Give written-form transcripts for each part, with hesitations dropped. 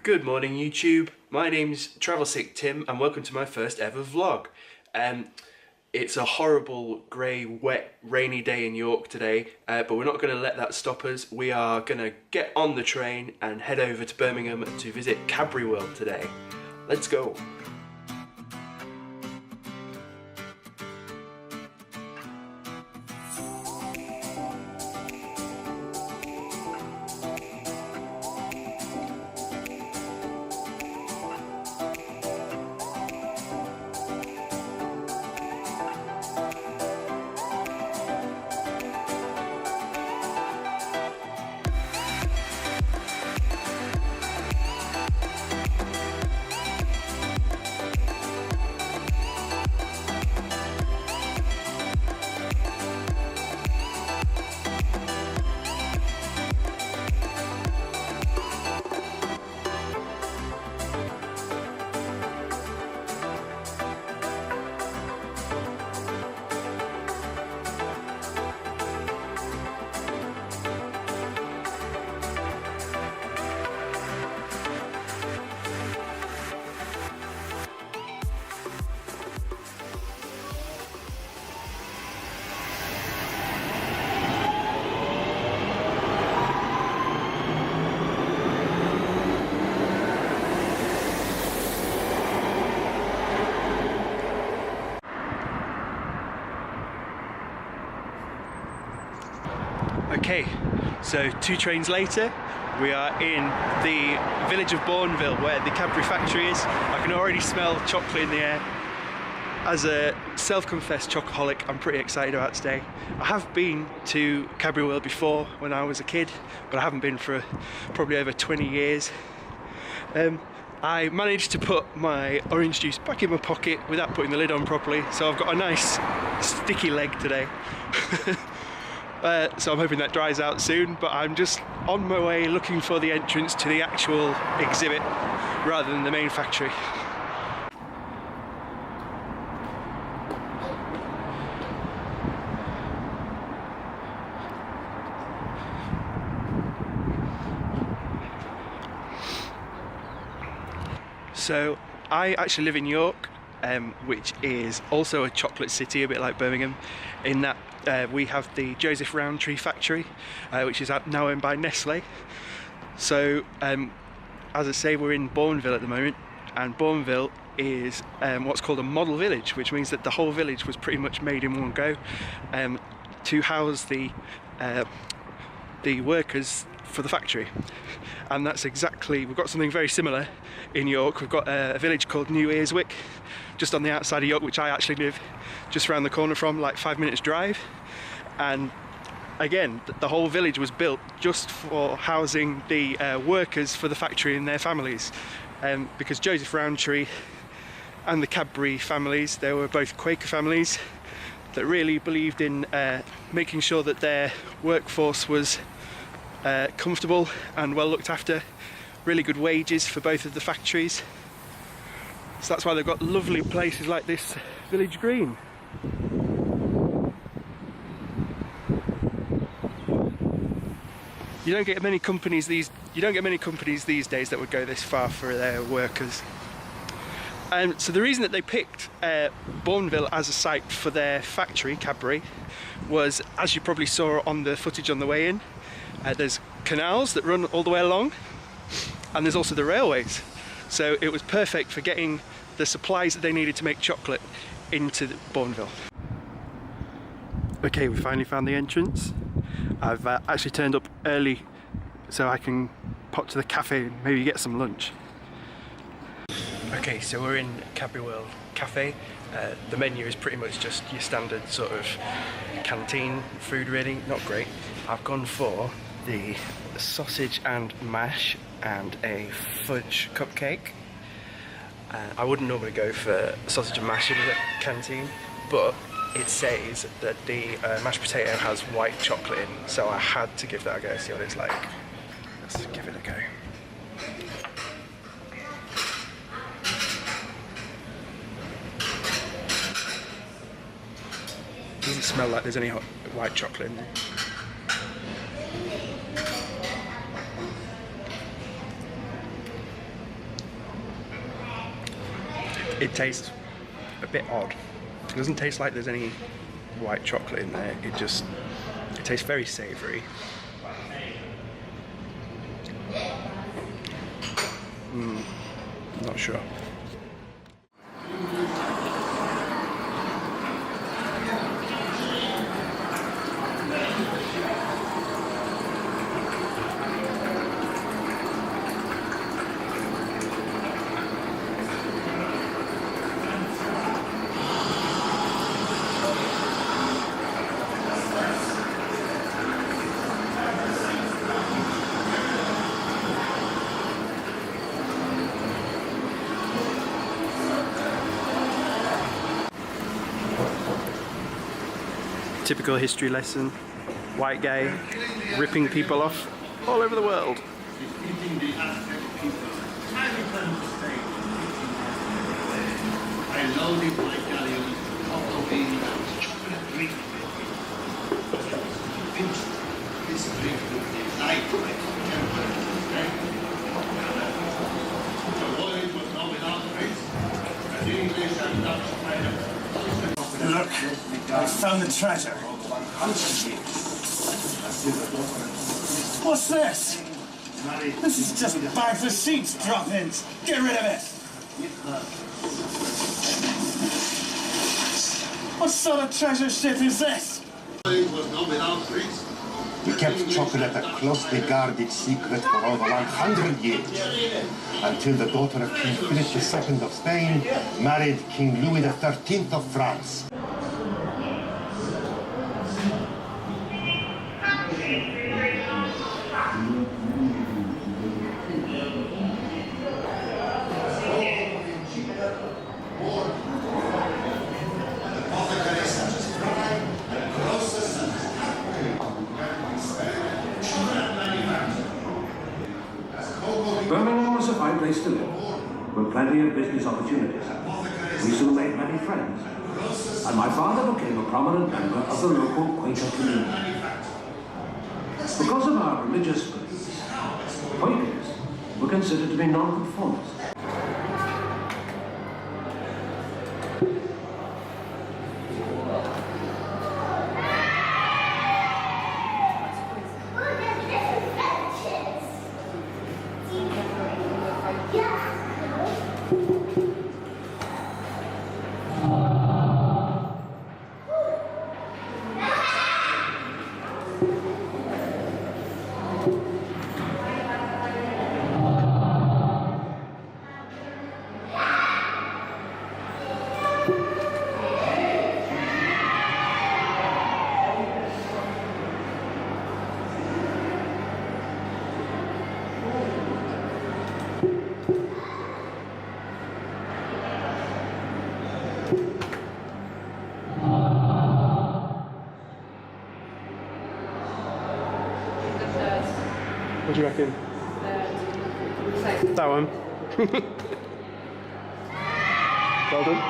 Good morning YouTube, my name's Travelsick Tim and welcome to my first ever vlog. It's a horrible, grey, wet, rainy day in York today, but we're not going to let that stop us. We are going to get on the train and head over to Birmingham to visit Cadbury World today. Let's go! Okay, so 2 trains later, we are in the village of Bourneville where the Cadbury factory is. I can already smell chocolate in the air. As a self-confessed chocoholic, I'm pretty excited about today. I have been to Cadbury World before when I was a kid, but I haven't been for probably over 20 years. I managed to put my orange juice back in my pocket without putting the lid on properly, so I've got a nice sticky leg today. So I'm hoping that dries out soon, but I'm just on my way looking for the entrance to the actual exhibit rather than the main factory. So I actually live in York, which is also a chocolate city, a bit like Birmingham, in that we have the Joseph Rowntree factory, which is now owned by Nestle. So as I say, we're in Bourneville at the moment, and Bourneville is what's called a model village, which means that the whole village was pretty much made in one go to house the workers for the factory. And that's exactly, we've got something very similar in York. We've got a village called New Earswick, just on the outside of York, which I actually live just around the corner from, like 5 minutes drive. And again, the whole village was built just for housing the workers for the factory and their families. Because Joseph Rowntree and the Cadbury families, they were both Quaker families that really believed in making sure that their workforce was comfortable and well looked after, really good wages for both of the factories. So that's why they've got lovely places like this village green. You don't get many companies these days that would go this far for their workers. So the reason that they picked Bourneville as a site for their factory, Cadbury, was, as you probably saw on the footage on the way in, there's canals that run all the way along, and there's also the railways. So it was perfect for getting the supplies that they needed to make chocolate into Bourneville. Okay, we finally found the entrance. I've actually turned up early so I can pop to the cafe and maybe get some lunch. Okay, so we're in Cadbury World Cafe. The menu is pretty much just your standard sort of canteen food, really, not great. I've gone for the sausage and mash and a fudge cupcake. I wouldn't normally go for sausage and mash in the canteen, but it says that the mashed potato has white chocolate in, so I had to give that a go, see what it's like. Let's give it a go. Doesn't smell like there's any white chocolate in there. It tastes a bit odd. It doesn't taste like there's any white chocolate in there. It tastes very savoury. Not sure. Typical history lesson. White guy ripping people off all over the world. Look, I found the treasure. What's this? This is just bags of seeds drop-ins. Get rid of it. What sort of treasure shit is this? We kept chocolate a closely guarded secret for over 100 years, until the daughter of King Philip II of Spain married King Louis XIII of France. Birmingham was a fine place to live, with plenty of business opportunities. We soon made many friends, and my father became a prominent member of the local Quaker community. Because of our religious beliefs, Quakers were considered to be nonconformists. What do you reckon? That one. Well done.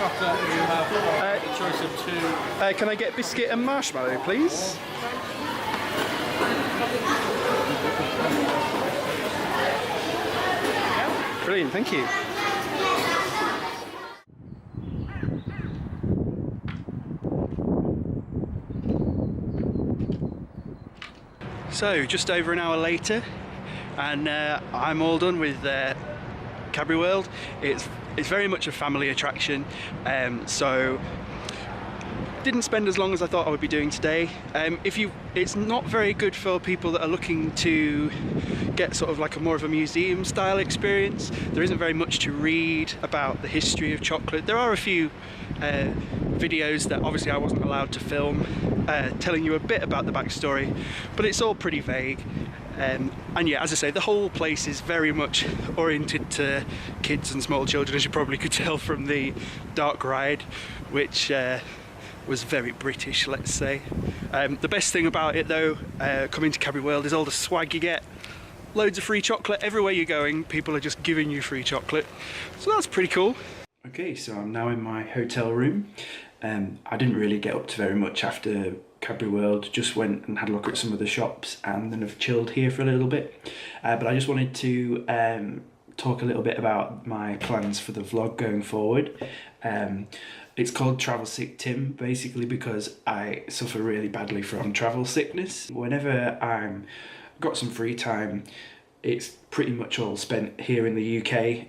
chocolate, you have a choice of two. Can I get biscuit and marshmallow, please? Brilliant, thank you. So, just over an hour later, and I'm all done with Cadbury World. It's very much a family attraction, so didn't spend as long as I thought I would be doing today. It's not very good for people that are looking to get sort of like more of a museum style experience. There isn't very much to read about the history of chocolate. There are a few videos that obviously I wasn't allowed to film, telling you a bit about the backstory, but it's all pretty vague. And yeah, as I say, the whole place is very much oriented to kids and small children, as you probably could tell from the dark ride, which was very British, let's say. The best thing about it though, coming to Cadbury World, is all the swag you get. Loads of free chocolate everywhere you're going. People are just giving you free chocolate, so that's pretty cool. Okay, so I'm now in my hotel room. I didn't really get up to very much after Cadbury World, just went and had a look at some of the shops and then have chilled here for a little bit. But I just wanted to talk a little bit about my plans for the vlog going forward. It's called Travelsick Tim, basically because I suffer really badly from travel sickness. Whenever I'm got some free time, it's pretty much all spent here in the UK,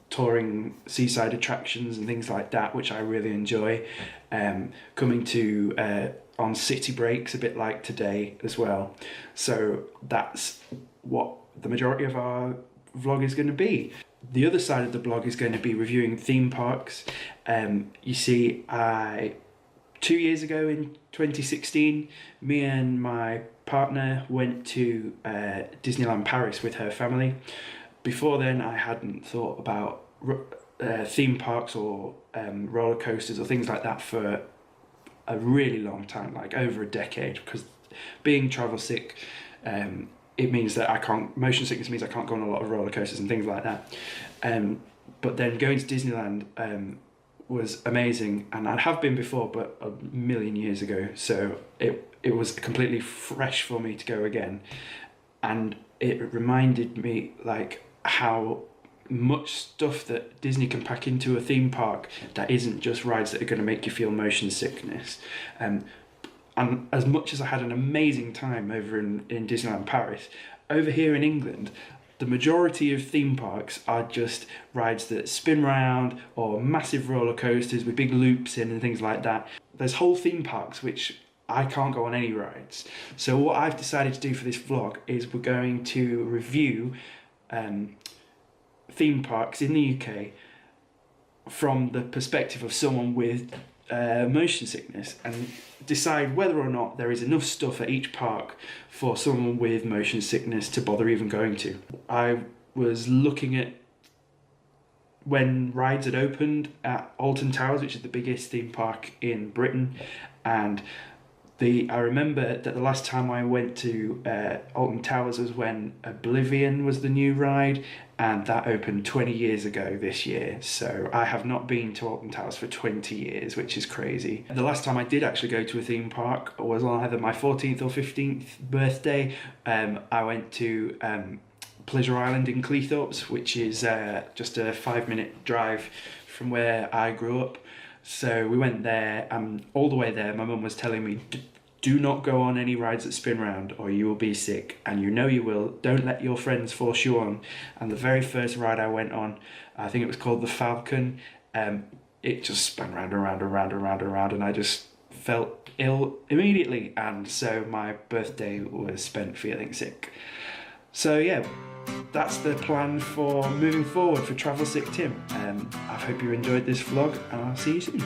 touring seaside attractions and things like that, which I really enjoy. Coming to on city breaks, a bit like today as well. So that's what the majority of our vlog is going to be. The other side of the blog is going to be reviewing theme parks. You see, 2 years ago in 2016, me and my partner went to Disneyland Paris with her family. Before then, I hadn't thought about theme parks or roller coasters or things like that for a really long time, like over a decade, because being travel sick, it means that motion sickness means I can't go on a lot of roller coasters and things like that. But then going to Disneyland was amazing, and I have been before, but a million years ago, so it was completely fresh for me to go again. And it reminded me like how much stuff that Disney can pack into a theme park that isn't just rides that are going to make you feel motion sickness. And as much as I had an amazing time over in Disneyland Paris, over here in England, the majority of theme parks are just rides that spin round or massive roller coasters with big loops in and things like that. There's whole theme parks which I can't go on any rides. So what I've decided to do for this vlog is we're going to review theme parks in the UK from the perspective of someone with motion sickness, and decide whether or not there is enough stuff at each park for someone with motion sickness to bother even going to. I was looking at when rides had opened at Alton Towers, which is the biggest theme park in Britain, and I remember that the last time I went to Alton Towers was when Oblivion was the new ride, and that opened 20 years ago this year. So I have not been to Alton Towers for 20 years, which is crazy. The last time I did actually go to a theme park was on either my 14th or 15th birthday. I went to Pleasure Island in Cleethorpes, which is just a 5-minute drive from where I grew up. So we went there, all the way there my mum was telling me, do not go on any rides that spin round or you will be sick, and you know you will. Don't let your friends force you on. And the very first ride I went on, I think it was called the Falcon, it just spun round and round and round and round and round, and I just felt ill immediately, and so my birthday was spent feeling sick. So yeah, that's the plan for moving forward for Travelsick Tim. I hope you enjoyed this vlog, and I'll see you soon.